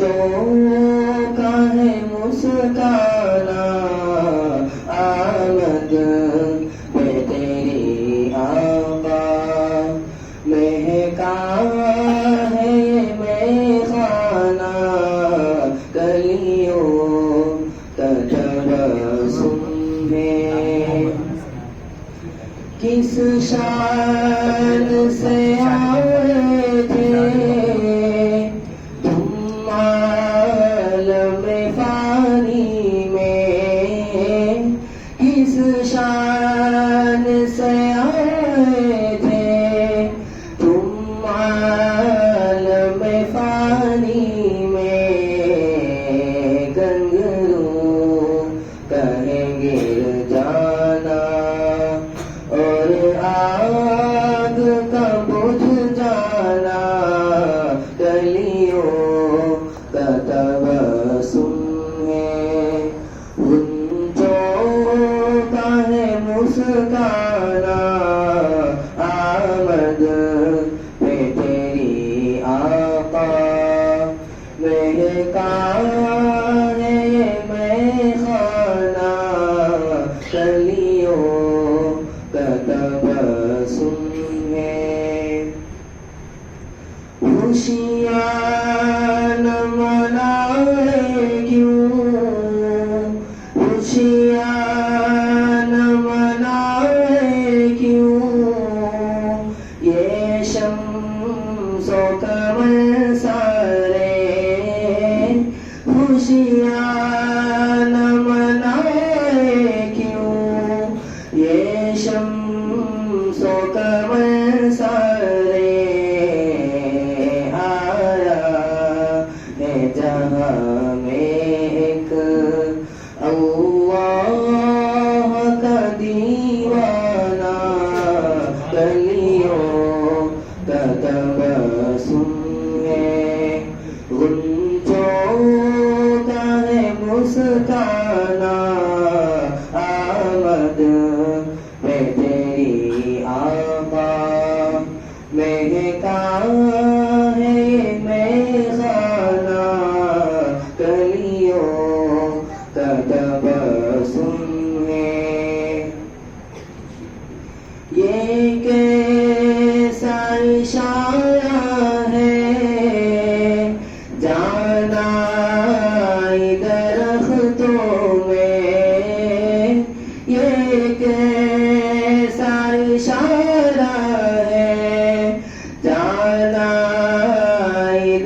चौका है मुस्काना आमद पे तेरी आका महका है ये मैखाना कलियों का तबस्सुम है किस शान से आए थे तुम आलम फानी में किस शान से आए थे तुम आलम फानी में गंगरू कहेंगे जाना और आग का बुझ जाना कलियों का तबस्सुम है गुंजों का है मुस्काना आमद पे तेरी आका महका है ये मैखाना कलियों का तबस्सुम है खुशियाँ न मनाए क्यों खुशियाँ न मनाए क्यों ये शम्सो कमर सारे खुशियाँ न मनाए क्यों ये शम्सो कमर सारे आया है जहाँ में एक अल्लाह का दीवाना कलियों का तबस्सुम है गुंजों का है मुस्काना आमद पे तेरी आका महका है ये मैखाना कलियों का तबस्सुम है ये कैसा इशारा है जाना दरख्तों में ये कैसा इशारा है जाना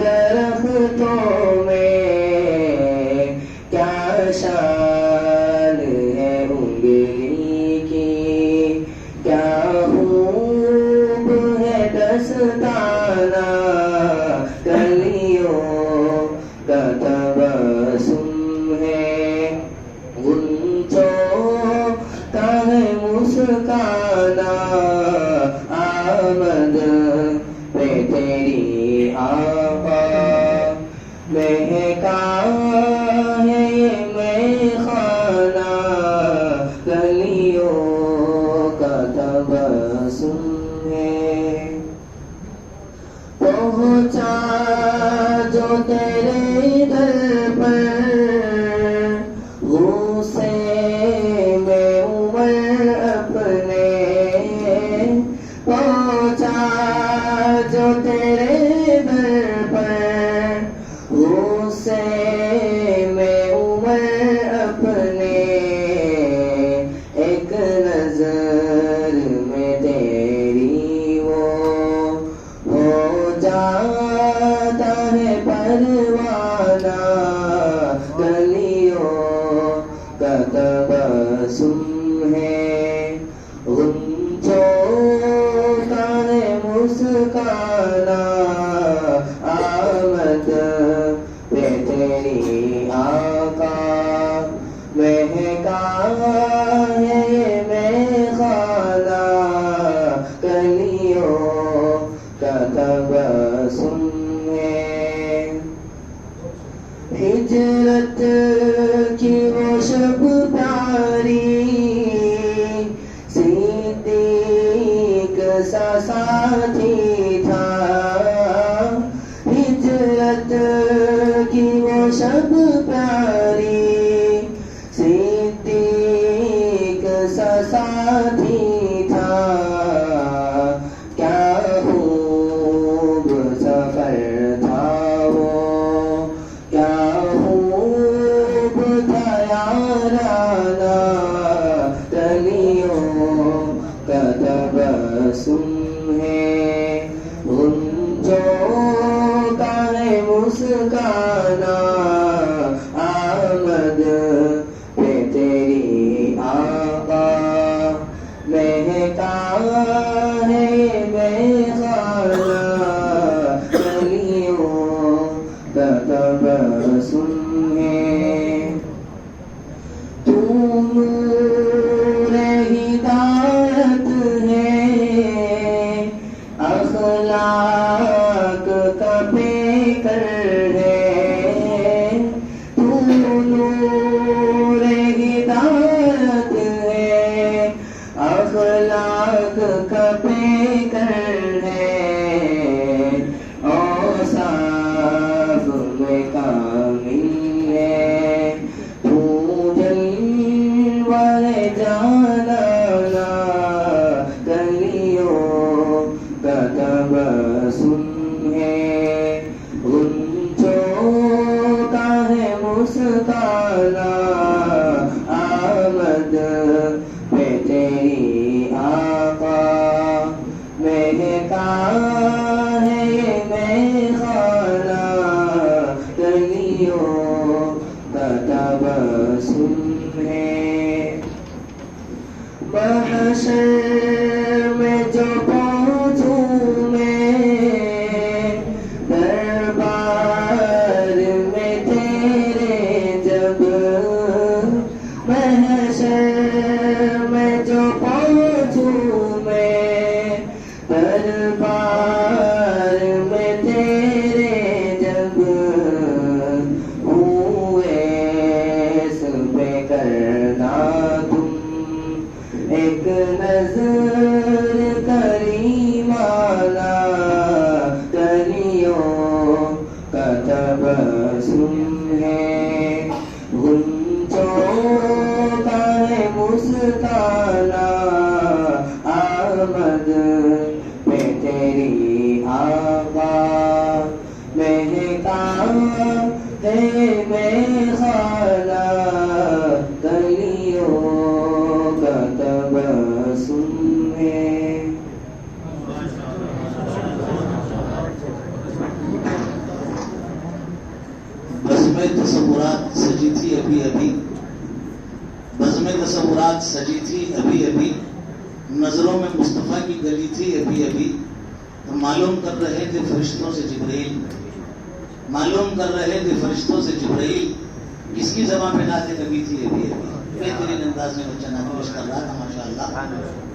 दरख्तों में क्या शान है उंगली की क्या खूब है दस्ताना कलियों का तबस्सुम है गुंजों का है मुस्काना आमद पे तेरी आका महका है ये मैखाना कलियों का तबस्सुम है पहुँचा जो तेरे दर पर गुस्से में उमर अपने पहुँचा जो तेरे दर पर गुस्से में उमर अपने एक नजर में तेरी वो हो जाता है परवाना गलियों का तबस्सुम है गुंजों का है मुस्काना आमद पे तेरी आका महका है ये मैखाना कलियों का तबस्सुम है हिजरत की वो शब प्यारी सिद्दीक सा साथी था हिजरत की मुस्काना आमद पे तेरी आका महका है बेगाना गलियों का तबस्सुम है तू नूर हिदायत है अखलाक का पेकर है तू नूर हिदायत है अखलाक का पेकर है औसाफ में कामिल है तू जलवाए जाना गलियों का तबस्सुम है गुंजों का है मुस्काना आमद पे तेरी आका महका है ये महखाना गलियों का तबस्सुम है महशर में जो पहुंचूं मैं दरबार में तेरे जब महशर में जो पहुंचूं मैं दरबार में तेरे जब हुए पे करना तुम एक नजर करीमाना गलियों का तबस्सुम है गुंजों का है मुस्काना आमद पे तेरी आका महका है महखाना गलियों का तबस्सुम है बज़्म तसव्वुरात सजी थी अभी अभी बज़्म तसव्वुरात सजी थी अभी अभी नजरों में मुस्तफ़ा की गली थी अभी अभी तो मालूम कर रहे थे फरिश्तों से जिब्रील मालूम कर रहे थे फरिश्तों से जिब्रील किसकी ज़बान पे नाते कभी थी अभी अभी बेहतरीन अंदाज में बच्चा नाते पेश कर रहा था माशाअल्लाह